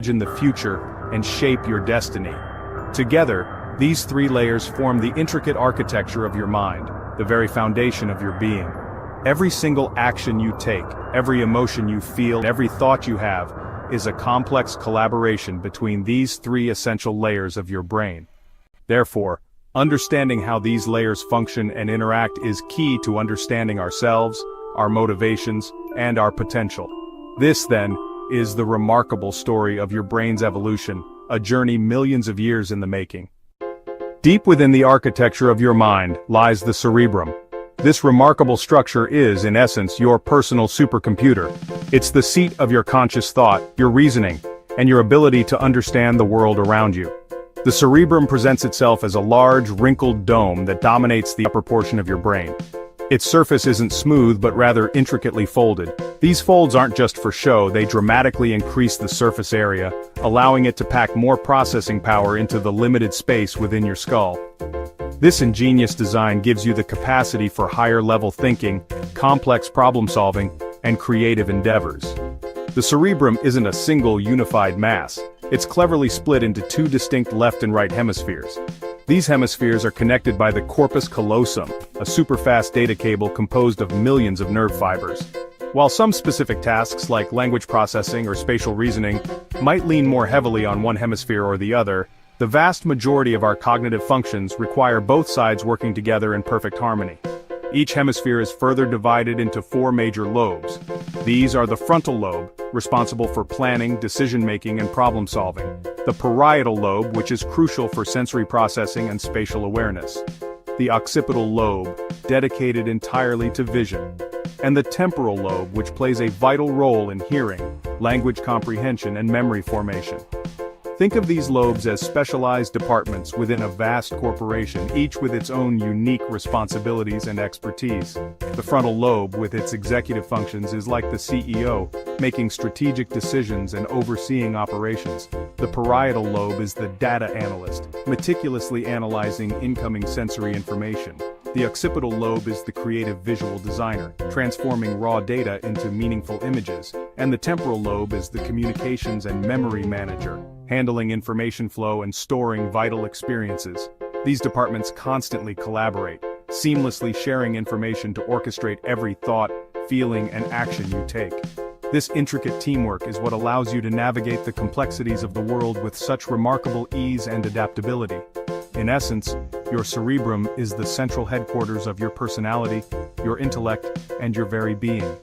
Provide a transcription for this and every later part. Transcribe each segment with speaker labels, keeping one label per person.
Speaker 1: imagine the future and shape your destiny. Together, these three layers form the intricate architecture of your mind, the very foundation of your being. Every single action you take, every emotion you feel, every thought you have, is a complex collaboration between these three essential layers of your brain. Therefore, understanding how these layers function and interact is key to understanding ourselves, our motivations, and our potential. This, then, is the remarkable story of your brain's evolution, a journey millions of years in the making. Deep within the architecture of your mind lies the cerebrum. This remarkable structure is, in essence, your personal supercomputer. It's the seat of your conscious thought, your reasoning, and your ability to understand the world around you. The cerebrum presents itself as a large, wrinkled dome that dominates the upper portion of your brain. Its surface isn't smooth but rather intricately folded. These folds aren't just for show, they dramatically increase the surface area, allowing it to pack more processing power into the limited space within your skull. This ingenious design gives you the capacity for higher-level thinking, complex problem-solving, and creative endeavors. The cerebrum isn't a single unified mass. It's cleverly split into two distinct left and right hemispheres. These hemispheres are connected by the corpus callosum, a superfast data cable composed of millions of nerve fibers. While some specific tasks like language processing or spatial reasoning might lean more heavily on one hemisphere or the other, the vast majority of our cognitive functions require both sides working together in perfect harmony. Each hemisphere is further divided into four major lobes. These are the frontal lobe, responsible for planning, decision-making, and problem-solving; the parietal lobe, which is crucial for sensory processing and spatial awareness; the occipital lobe, dedicated entirely to vision; and the temporal lobe, which plays a vital role in hearing, language comprehension, and memory formation. Think of these lobes as specialized departments within a vast corporation, each with its own unique responsibilities and expertise. The frontal lobe, with its executive functions, is like the CEO, making strategic decisions and overseeing operations. The parietal lobe is the data analyst, meticulously analyzing incoming sensory information. The occipital lobe is the creative visual designer, transforming raw data into meaningful images. And the temporal lobe is the communications and memory manager, handling information flow and storing vital experiences. These departments constantly collaborate, seamlessly sharing information to orchestrate every thought, feeling, and action you take. This intricate teamwork is what allows you to navigate the complexities of the world with such remarkable ease and adaptability. In essence, your cerebrum is the central headquarters of your personality, your intellect, and your very being.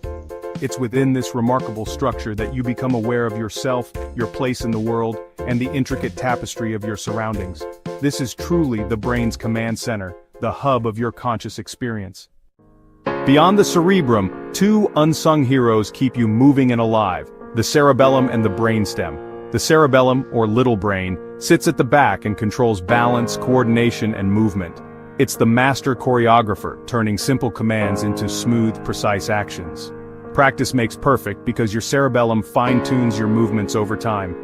Speaker 1: It's within this remarkable structure that you become aware of yourself, your place in the world, and the intricate tapestry of your surroundings. This is truly the brain's command center, the hub of your conscious experience. Beyond the cerebrum, two unsung heroes keep you moving and alive: the cerebellum and the brainstem. The cerebellum, or little brain, sits at the back and controls balance, coordination, and movement. It's the master choreographer, turning simple commands into smooth, precise actions. Practice makes perfect because your cerebellum fine-tunes your movements over time.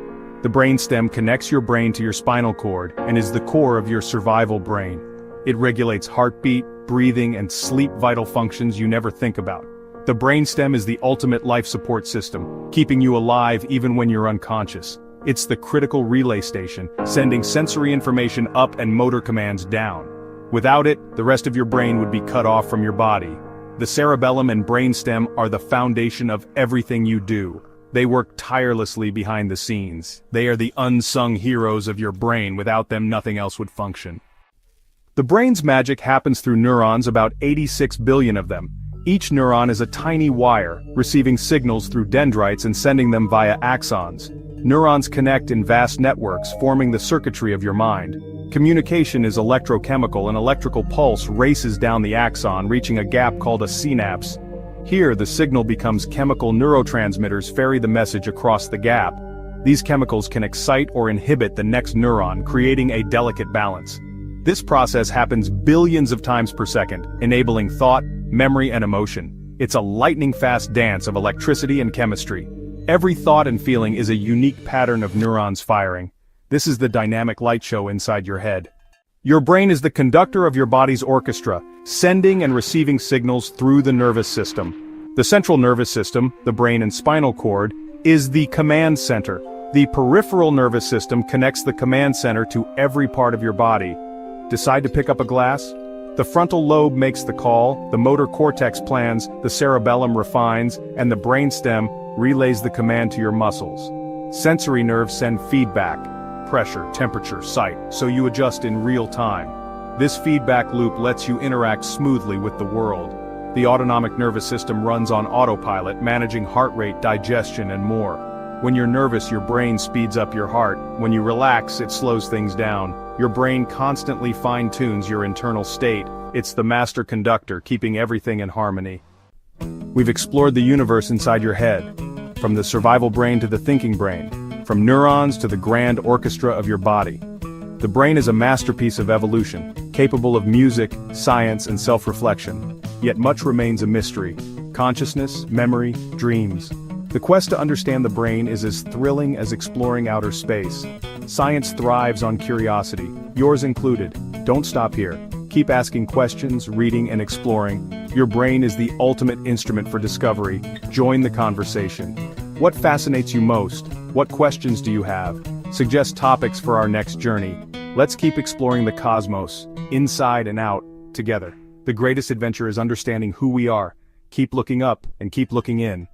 Speaker 1: The brainstem connects your brain to your spinal cord and is the core of your survival brain. It regulates heartbeat, breathing, and sleep, vital functions you never think about. The brainstem is the ultimate life support system, keeping you alive even when you're unconscious. It's the critical relay station, sending sensory information up and motor commands down. Without it, the rest of your brain would be cut off from your body. The cerebellum and brainstem are the foundation of everything you do. They work tirelessly behind the scenes. They are the unsung heroes of your brain. Without them, nothing else would function. The brain's magic happens through neurons, about 86 billion of them. Each neuron is a tiny wire, receiving signals through dendrites and sending them via axons. Neurons connect in vast networks, forming the circuitry of your mind. Communication is electrochemical. An electrical pulse races down the axon, reaching a gap called a synapse. Here, the signal becomes chemical. Neurotransmitters ferry the message across the gap. These chemicals can excite or inhibit the next neuron, creating a delicate balance. This process happens billions of times per second, enabling thought, memory, and emotion. It's a lightning-fast dance of electricity and chemistry. Every thought and feeling is a unique pattern of neurons firing. This is the dynamic light show inside your head. Your brain is the conductor of your body's orchestra, sending and receiving signals through the nervous system. The central nervous system, the brain and spinal cord, is the command center, The peripheral nervous system connects the command center to every part of your body. Decide to pick up a glass? The frontal lobe makes the call, the motor cortex plans, the cerebellum refines, and the brainstem relays the command to your muscles. Sensory nerves send feedback, pressure, temperature, sight, so you adjust in real time. This feedback loop lets you interact smoothly with the world. The autonomic nervous system runs on autopilot, managing heart rate, digestion, and more. When you're nervous, your brain speeds up your heart. When you relax, it slows things down. Your brain constantly fine-tunes your internal state. It's the master conductor, keeping everything in harmony. We've explored the universe inside your head, from the survival brain to the thinking brain, from neurons to the grand orchestra of your body. The brain is a masterpiece of evolution, capable of music, science, and self-reflection. Yet much remains a mystery: consciousness, memory, dreams. The quest to understand the brain is as thrilling as exploring outer space. Science thrives on curiosity, yours included. Don't stop here. Keep asking questions, reading, and exploring. Your brain is the ultimate instrument for discovery. Join the conversation. What fascinates you most? What questions do you have? Suggest topics for our next journey. Let's keep exploring the cosmos, inside and out, together. The greatest adventure is understanding who we are. Keep looking up and keep looking in.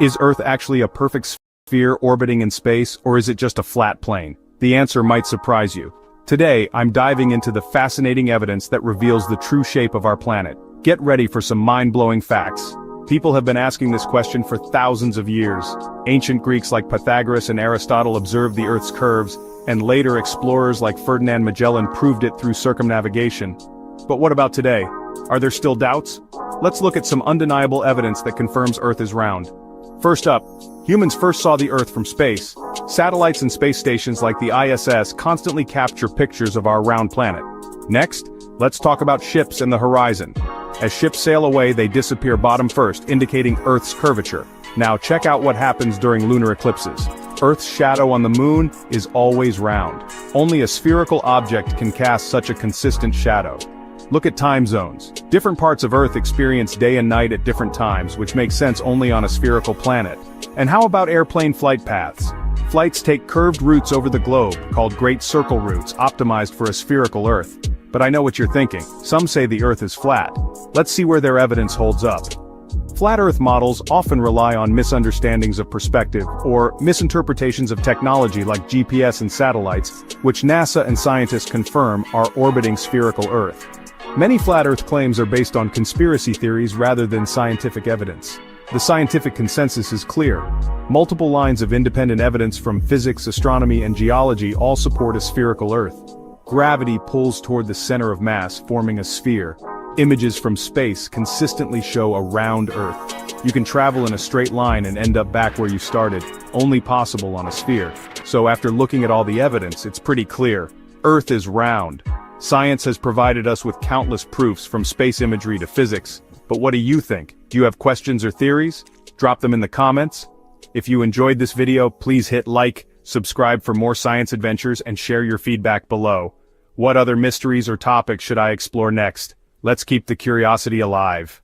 Speaker 1: Is Earth actually a perfect sphere orbiting in space, or is it just a flat plane? The answer might surprise you. Today, I'm diving into the fascinating evidence that reveals the true shape of our planet. Get ready for some mind-blowing facts. People have been asking this question for thousands of years. Ancient Greeks like Pythagoras and Aristotle observed the Earth's curves, and later explorers like Ferdinand Magellan proved it through circumnavigation. But what about today? Are there still doubts? Let's look at some undeniable evidence that confirms Earth is round. First up, humans first saw the Earth from space. Satellites and space stations like the ISS constantly capture pictures of our round planet. Next, let's talk about ships and the horizon. As ships sail away, they disappear bottom first, indicating Earth's curvature. Now check out what happens during lunar eclipses. Earth's shadow on the moon is always round. Only a spherical object can cast such a consistent shadow. Look at time zones. Different parts of Earth experience day and night at different times, which makes sense only on a spherical planet. And how about airplane flight paths? Flights take curved routes over the globe, called Great Circle routes, optimized for a spherical Earth. But I know what you're thinking. Some say the Earth is flat. Let's see where their evidence holds up. Flat Earth models often rely on misunderstandings of perspective, or misinterpretations of technology like GPS and satellites, which NASA and scientists confirm are orbiting spherical Earth. Many flat Earth claims are based on conspiracy theories rather than scientific evidence. The scientific consensus is clear. Multiple lines of independent evidence from physics, astronomy, and geology all support a spherical Earth. Gravity pulls toward the center of mass, forming a sphere. Images from space consistently show a round Earth. You can travel in a straight line and end up back where you started, only possible on a sphere. So after looking at all the evidence, it's pretty clear. Earth is round. Science has provided us with countless proofs, from space imagery to physics. But what do you think? Do you have questions or theories? Drop them in the comments. If you enjoyed this video, please hit like, subscribe for more science adventures, and share your feedback below. What other mysteries or topics should I explore next? Let's keep the curiosity alive.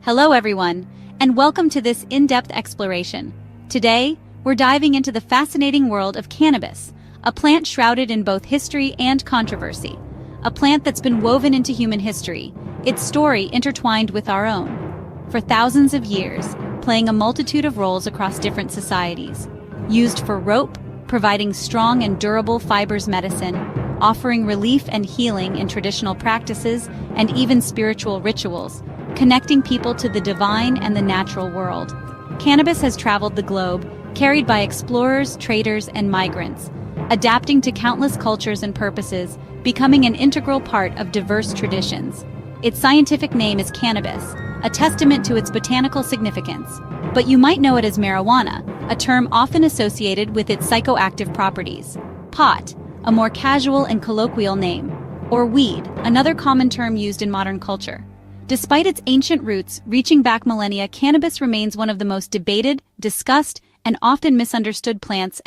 Speaker 2: Hello everyone, and welcome to this in-depth exploration. Today, we're diving into the fascinating world of cannabis, a plant shrouded in both history and controversy. A plant that's been woven into human history, its story intertwined with our own. For thousands of years, playing a multitude of roles across different societies. Used for rope, providing strong and durable fibers medicine, offering relief and healing in traditional practices, and even spiritual rituals, connecting people to the divine and the natural world. Cannabis has traveled the globe, carried by explorers, traders, and migrants, adapting to countless cultures and purposes, becoming an integral part of diverse traditions. Its scientific name is cannabis, a testament to its botanical significance. But you might know it as marijuana, a term often associated with its psychoactive properties. Pot, a more casual and colloquial name. Or weed, another common term used in modern culture. Despite its ancient roots reaching back millennia, cannabis remains one of the most debated, discussed, and often misunderstood plants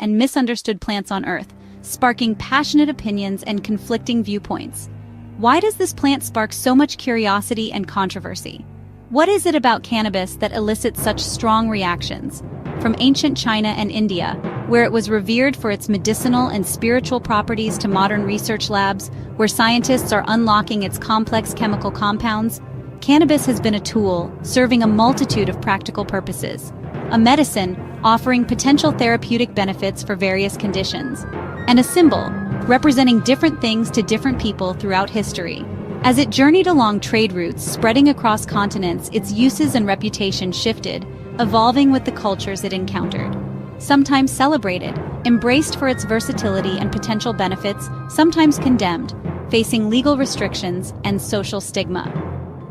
Speaker 2: on Earth, sparking passionate opinions and conflicting viewpoints. Why does this plant spark so much curiosity and controversy? What is it about cannabis that elicits such strong reactions? From ancient China and India, where it was revered for its medicinal and spiritual properties, to modern research labs, where scientists are unlocking its complex chemical compounds, cannabis has been a tool serving a multitude of practical purposes. A medicine offering potential therapeutic benefits for various conditions, and a symbol representing different things to different people throughout history. As it journeyed along trade routes spreading across continents, its uses and reputation shifted, evolving with the cultures it encountered. Sometimes celebrated, embraced for its versatility and potential benefits, sometimes condemned, facing legal restrictions and social stigma.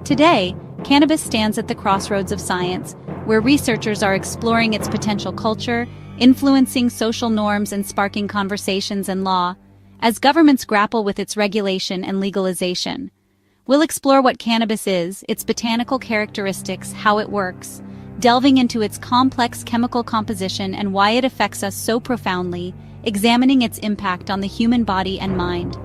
Speaker 2: Today, cannabis stands at the crossroads of science, where researchers are exploring its potential culture, influencing social norms and sparking conversations and law, as governments grapple with its regulation and legalization. We'll explore what cannabis is, its botanical characteristics, how it works, delving into its complex chemical composition and why it affects us so profoundly, examining its impact on the human body and mind.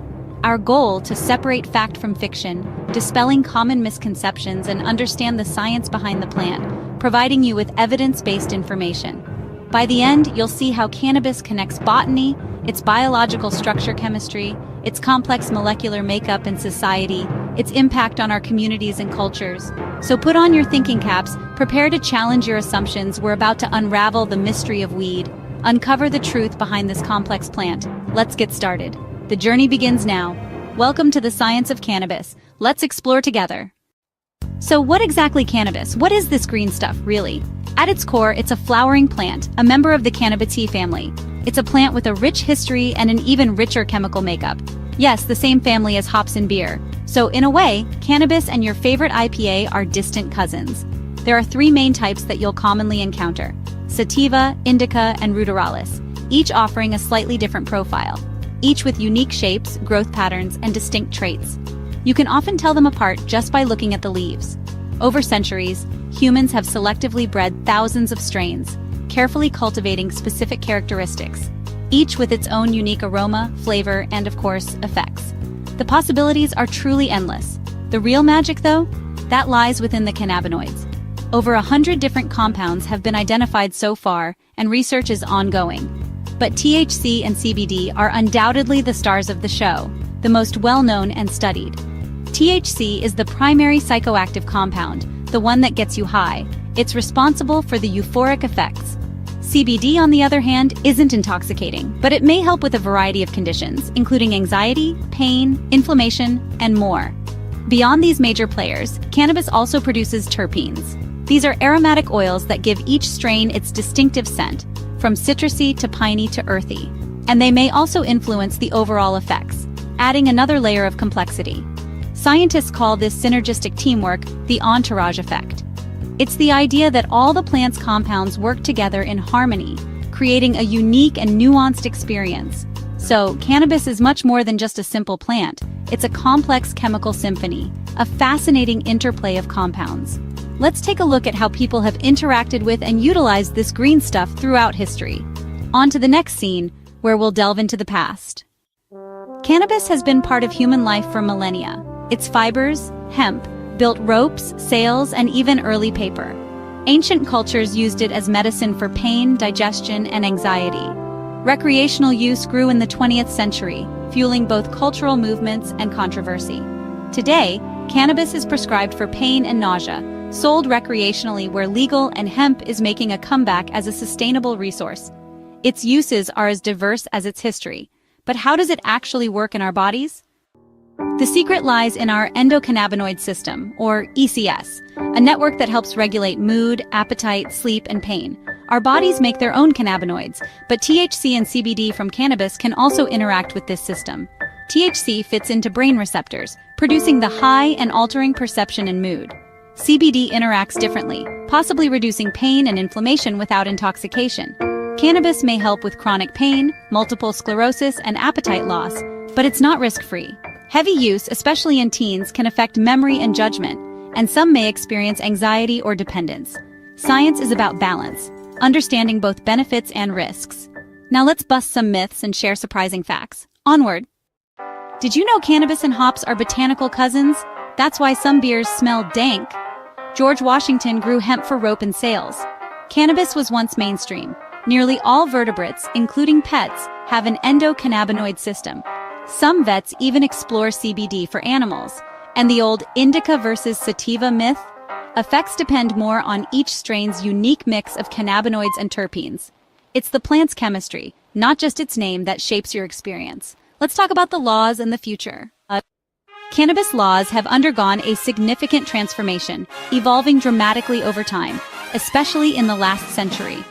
Speaker 2: Our goal: to separate fact from fiction, dispelling common misconceptions and understand the science behind the plant, providing you with evidence-based information. By the end, you'll see how cannabis connects botany, its biological structure chemistry, its complex molecular makeup in society, its impact on our communities and cultures. So put on your thinking caps, prepare to challenge your assumptions. We're about to unravel the mystery of weed, uncover the truth behind this complex plant. Let's get started. The journey begins now. Welcome to the science of cannabis. Let's explore together. So what exactly cannabis? What is this green stuff, really? At its core, it's a flowering plant, a member of the Cannabaceae family. It's a plant with a rich history and an even richer chemical makeup. Yes, the same family as hops and beer. So in a way, cannabis and your favorite IPA are distant cousins. There are three main types that you'll commonly encounter: sativa, indica, and ruderalis, each offering a slightly different profile, each with unique shapes, growth patterns, and distinct traits. You can often tell them apart just by looking at the leaves. Over centuries, humans have selectively bred thousands of strains, carefully cultivating specific characteristics, each with its own unique aroma, flavor, and of course, effects. The possibilities are truly endless. The real magic, though, that lies within the cannabinoids. Over 100 different compounds have been identified so far, and research is ongoing. But THC and CBD are undoubtedly the stars of the show, the most well-known and studied. THC is the primary psychoactive compound, the one that gets you high. It's responsible for the euphoric effects. CBD, on the other hand, isn't intoxicating, but it may help with a variety of conditions, including anxiety, pain, inflammation, and more. Beyond these major players, cannabis also produces terpenes. These are aromatic oils that give each strain its distinctive scent, from citrusy to piney to earthy. And they may also influence the overall effects, adding another layer of complexity. Scientists call this synergistic teamwork the entourage effect. It's the idea that all the plant's compounds work together in harmony, creating a unique and nuanced experience. So, cannabis is much more than just a simple plant. It's a complex chemical symphony, a fascinating interplay of compounds. Let's take a look at how people have interacted with and utilized this green stuff throughout history. On to the next scene, where we'll delve into the past. Cannabis has been part of human life for millennia. Its fibers, hemp, built ropes, sails, and even early paper. Ancient cultures used it as medicine for pain, digestion, and anxiety. Recreational use grew in the 20th century, fueling both cultural movements and controversy. Today, cannabis is prescribed for pain and nausea, sold recreationally where legal, and hemp is making a comeback as a sustainable resource. Its uses are as diverse as its history. But how does it actually work in our bodies? The secret lies in our endocannabinoid system, or ECS, a network that helps regulate mood, appetite, sleep, and pain. Our bodies make their own cannabinoids, but THC and CBD from cannabis can also interact with this system. THC fits into brain receptors, producing the high and altering perception and mood. CBD interacts differently, possibly reducing pain and inflammation without intoxication. Cannabis may help with chronic pain, multiple sclerosis, and appetite loss, but it's not risk-free. Heavy use, especially in teens, can affect memory and judgment, and some may experience anxiety or dependence. Science is about balance. understanding both benefits and risks. Now let's bust some myths and share surprising facts. Onward! Did you know cannabis and hops are botanical cousins? That's why some beers smell dank. George Washington grew hemp for rope and sails. Cannabis was once mainstream. Nearly all vertebrates, including pets, have an endocannabinoid system. Some vets even explore CBD for animals. And the old indica versus sativa myth? Effects depend more on each strain's unique mix of cannabinoids and terpenes. It's the plant's chemistry, not just its name, that shapes your experience. Let's talk about the laws and the future. Cannabis laws have undergone a significant transformation, evolving dramatically over time, especially in the last century.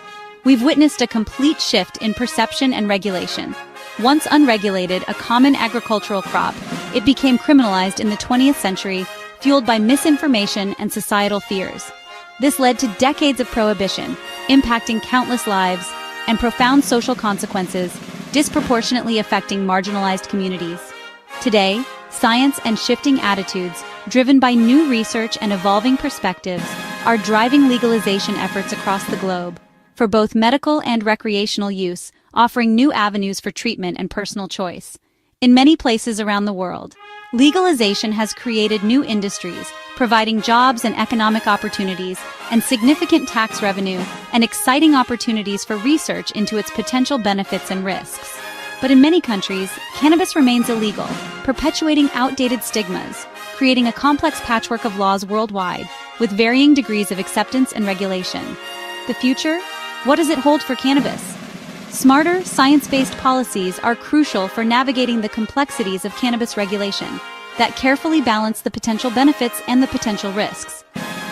Speaker 2: We've witnessed a complete shift in perception and regulation. Once unregulated, a common agricultural crop, it became criminalized in the 20th century, fueled by misinformation and societal fears. This led to decades of prohibition, impacting countless lives, and profound social consequences, disproportionately affecting marginalized communities. Today, science and shifting attitudes, driven by new research and evolving perspectives, are driving legalization efforts across the globe, for both medical and recreational use, offering new avenues for treatment and personal choice. In many places around the world, legalization has created new industries, providing jobs and economic opportunities, and significant tax revenue, and exciting opportunities for research into its potential benefits and risks. But in many countries, cannabis remains illegal, perpetuating outdated stigmas, creating a complex patchwork of laws worldwide, with varying degrees of acceptance and regulation. The future? What does it hold for cannabis? Smarter, science-based policies are crucial for navigating the complexities of cannabis regulation that carefully balance the potential benefits and the potential risks.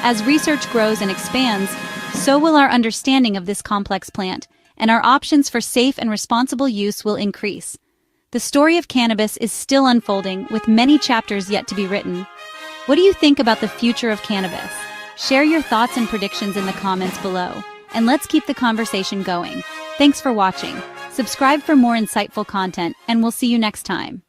Speaker 2: As research grows and expands, so will our understanding of this complex plant, and our options for safe and responsible use will increase. The story of cannabis is still unfolding, with many chapters yet to be written. What do you think about the future of cannabis? Share your thoughts and predictions in the comments below, and let's keep the conversation going. Thanks for watching. Subscribe for more insightful content, and we'll see you next time.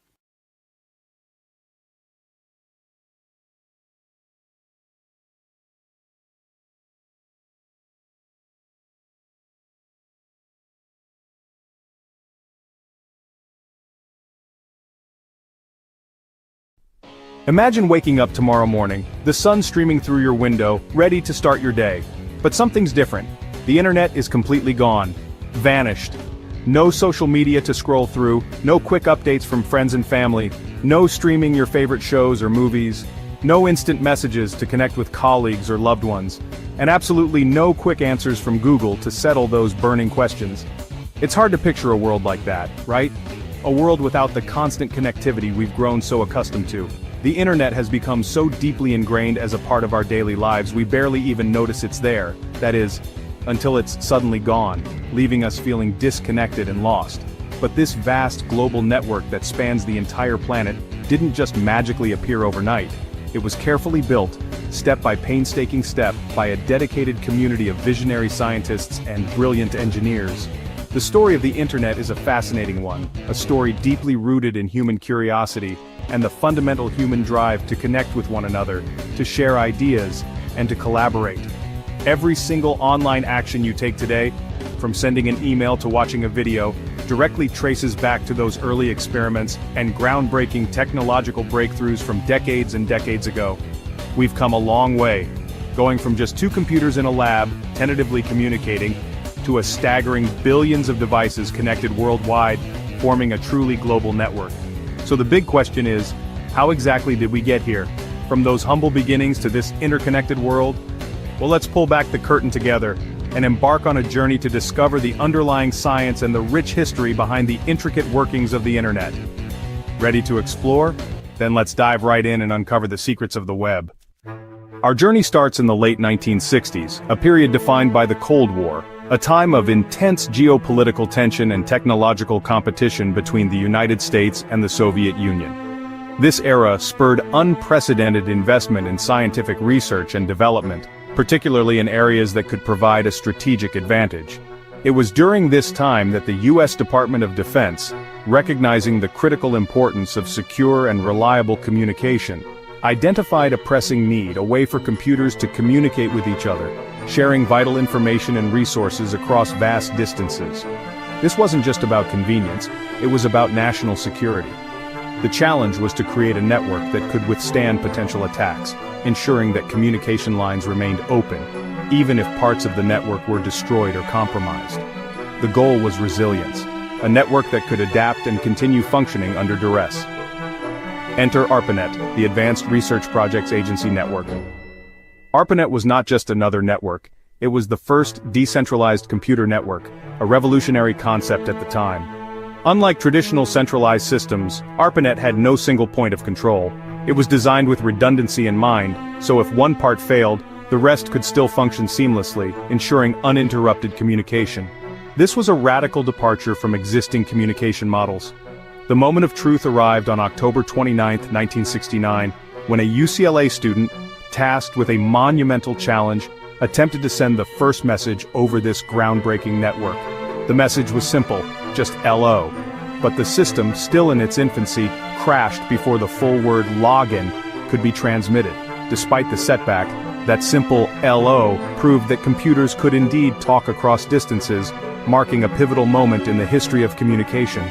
Speaker 1: Imagine waking up tomorrow morning, the sun streaming through your window, ready to start your day. But something's different. The internet is completely gone. Vanished. No social media to scroll through, no quick updates from friends and family, no streaming your favorite shows or movies, no instant messages to connect with colleagues or loved ones, and absolutely no quick answers from Google to settle those burning questions. It's hard to picture a world like that, right? A world without the constant connectivity we've grown so accustomed to. The internet has become so deeply ingrained as a part of our daily lives we barely even notice it's there, that is, until it's suddenly gone, leaving us feeling disconnected and lost. But this vast global network that spans the entire planet didn't just magically appear overnight. It was carefully built, step by painstaking step, by a dedicated community of visionary scientists and brilliant engineers. The story of the internet is a fascinating one, a story deeply rooted in human curiosity and the fundamental human drive to connect with one another, to share ideas, and to collaborate. Every single online action you take today, from sending an email to watching a video, directly traces back to those early experiments and groundbreaking technological breakthroughs from decades and decades ago. We've come a long way, going from just two computers in a lab, tentatively communicating, to a staggering billions of devices connected worldwide, forming a truly global network. So the big question is, how exactly did we get here? From those humble beginnings to this interconnected world? Well, let's pull back the curtain together and embark on a journey to discover the underlying science and the rich history behind the intricate workings of the internet. Ready to explore? Then let's dive right in and uncover the secrets of the web. Our journey starts in the late 1960s, a period defined by the Cold War, a time of intense geopolitical tension and technological competition between the United States and the Soviet Union. This era spurred unprecedented investment in scientific research and development, particularly in areas that could provide a strategic advantage. It was during this time that the U.S. Department of Defense, recognizing the critical importance of secure and reliable communication, identified a pressing need, a way for computers to communicate with each other, sharing vital information and resources across vast distances. This wasn't just about convenience, it was about national security. The challenge was to create a network that could withstand potential attacks, ensuring that communication lines remained open, even if parts of the network were destroyed or compromised. The goal was resilience, a network that could adapt and continue functioning under duress. Enter ARPANET, the Advanced Research Projects Agency Network. ARPANET was not just another network, it was the first decentralized computer network, a revolutionary concept at the time. Unlike traditional centralized systems, ARPANET had no single point of control. It was designed with redundancy in mind, so if one part failed, the rest could still function seamlessly, ensuring uninterrupted communication. This was a radical departure from existing communication models. The moment of truth arrived on October 29, 1969, when a UCLA student, tasked with a monumental challenge, attempted to send the first message over this groundbreaking network. The message was simple, just LO. But the system, still in its infancy, crashed before the full word login could be transmitted. Despite the setback, that simple LO proved that computers could indeed talk across distances, marking a pivotal moment in the history of communication.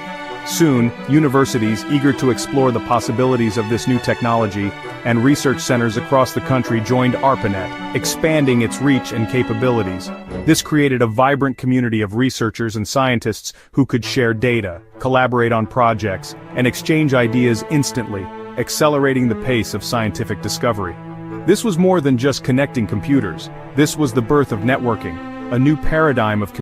Speaker 1: Soon, universities eager to explore the possibilities of this new technology and research centers across the country joined ARPANET, expanding its reach and capabilities. This created a vibrant community of researchers and scientists who could share data, collaborate on projects, and exchange ideas instantly, accelerating the pace of scientific discovery. This was more than just connecting computers. This was the birth of networking, a new paradigm of